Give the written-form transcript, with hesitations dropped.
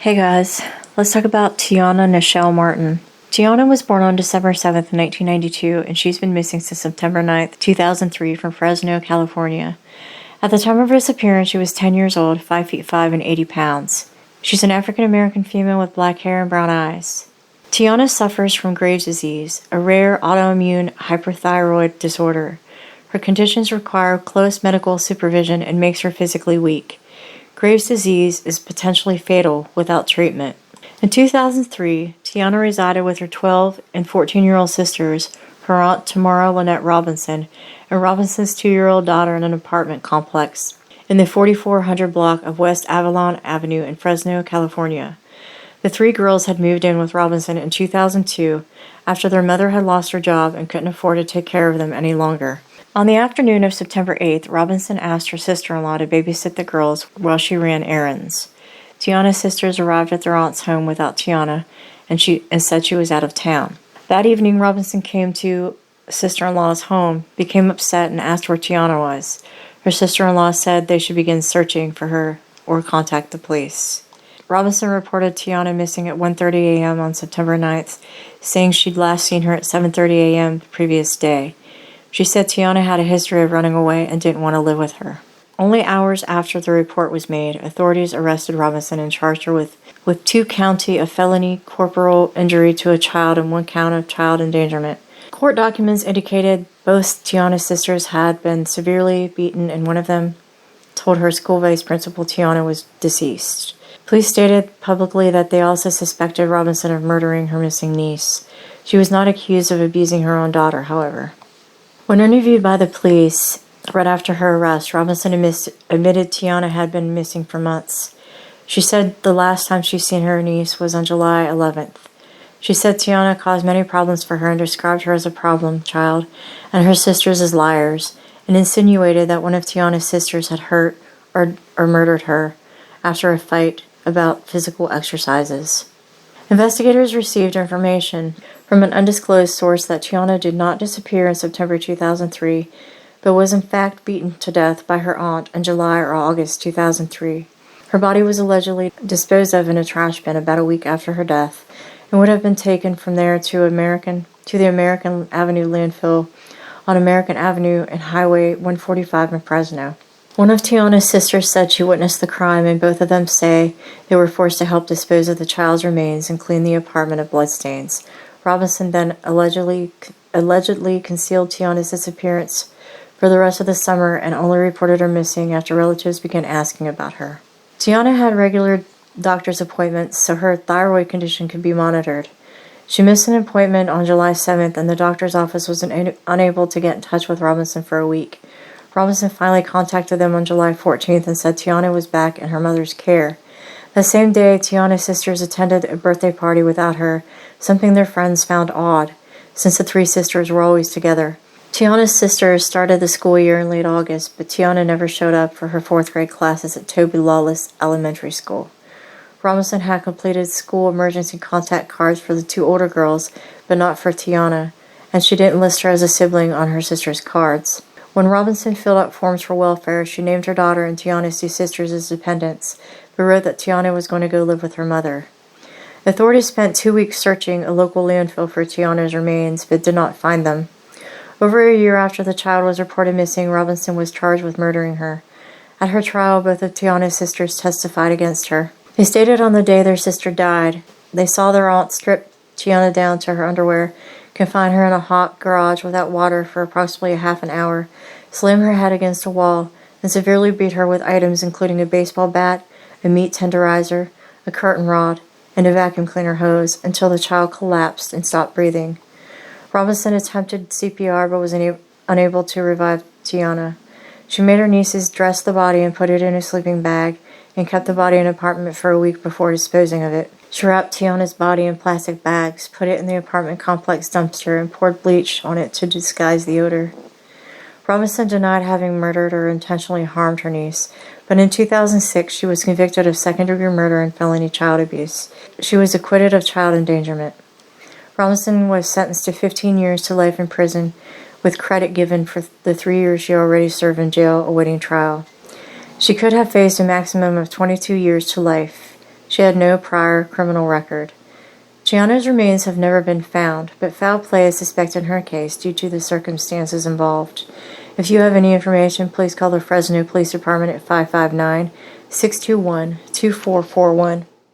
Hey guys, let's talk about Tiana Neshelle Martin. Tiana was born on December 7th, 1992, and she's been missing since September 9th, 2003 from Fresno, California. At the time of her disappearance, she was 10 years old, 5 feet 5 and 80 pounds. She's an African-American female with black hair and brown eyes. Tiana suffers from Graves' disease, a rare autoimmune hyperthyroid disorder. Her conditions require close medical supervision and makes her physically weak. Graves' disease is potentially fatal without treatment. In 2003, Tiana resided with her 12 and 14-year-old sisters, her aunt Tamara Lynette Robinson, and Robinson's 2-year-old daughter in an apartment complex in the 4400 block of West Avalon Avenue in Fresno, California. The three girls had moved in with Robinson in 2002 after their mother had lost her job and couldn't afford to take care of them any longer. On the afternoon of September 8th, Robinson asked her sister-in-law to babysit the girls while she ran errands. Tiana's sisters arrived at their aunt's home without Tiana and said she was out of town. That evening, Robinson came to sister-in-law's home, became upset, and asked where Tiana was. Her sister-in-law said they should begin searching for her or contact the police. Robinson reported Tiana missing at 1:30 a.m. on September 9th, saying she'd last seen her at 7:30 a.m. the previous day. She said Tiana had a history of running away and didn't want to live with her. Only hours after the report was made, authorities arrested Robinson and charged her with 2 counts of felony corporal injury to a child and 1 count of child endangerment. Court documents indicated both Tiana's sisters had been severely beaten, and one of them told her school vice principal Tiana was deceased. Police stated publicly that they also suspected Robinson of murdering her missing niece. She was not accused of abusing her own daughter, however. When interviewed by the police right after her arrest, Robinson admitted Tiana had been missing for months. She said the last time she'd seen her niece was on July 11th. She said Tiana caused many problems for her and described her as a problem child and her sisters as liars, and insinuated that one of Tiana's sisters had hurt or murdered her after a fight about physical exercises. Investigators received information from an undisclosed source that Tiana did not disappear in September 2003, but was in fact beaten to death by her aunt in July or August 2003. Her body was allegedly disposed of in a trash bin about a week after her death, and would have been taken from there to the American Avenue landfill on American Avenue and Highway 145 in Fresno. One of Tiana's sisters said she witnessed the crime, and both of them say they were forced to help dispose of the child's remains and clean the apartment of bloodstains. Robinson then allegedly concealed Tiana's disappearance for the rest of the summer and only reported her missing after relatives began asking about her. Tiana had regular doctor's appointments so her thyroid condition could be monitored. She missed an appointment on July 7th, and the doctor's office was unable to get in touch with Robinson for a week. Robinson finally contacted them on July 14th and said Tiana was back in her mother's care. That same day, Tiana's sisters attended a birthday party without her, something their friends found odd, since the 3 sisters were always together. Tiana's sisters started the school year in late August, but Tiana never showed up for her 4th grade classes at Toby Lawless Elementary School. Robinson had completed school emergency contact cards for the 2 older girls, but not for Tiana, and she didn't list her as a sibling on her sister's cards. When Robinson filled out forms for welfare, she named her daughter and Tiana's 2 sisters as dependents, but wrote that Tiana was going to go live with her mother. Authorities spent 2 weeks searching a local landfill for Tiana's remains, but did not find them. Over a year after the child was reported missing, Robinson was charged with murdering her. At her trial, both of Tiana's sisters testified against her. They stated on the day their sister died, they saw their aunt strip Tiana down to her underwear, confine her in a hot garage without water for approximately a half an hour, slam her head against a wall, and severely beat her with items including a baseball bat, a meat tenderizer, a curtain rod, and a vacuum cleaner hose until the child collapsed and stopped breathing. Robinson attempted CPR but was unable to revive Tiana. She made her nieces dress the body and put it in a sleeping bag and kept the body in an apartment for a week before disposing of it. She wrapped Tiana's body in plastic bags, put it in the apartment complex dumpster, and poured bleach on it to disguise the odor. Robinson denied having murdered or intentionally harmed her niece, but in 2006 she was convicted of second-degree murder and felony child abuse. She was acquitted of child endangerment. Robinson was sentenced to 15 years to life in prison, with credit given for the 3 years she already served in jail awaiting trial. She could have faced a maximum of 22 years to life. She had no prior criminal record. Tiana's remains have never been found, but foul play is suspected in her case due to the circumstances involved. If you have any information, please call the Fresno Police Department at 559-621-2441.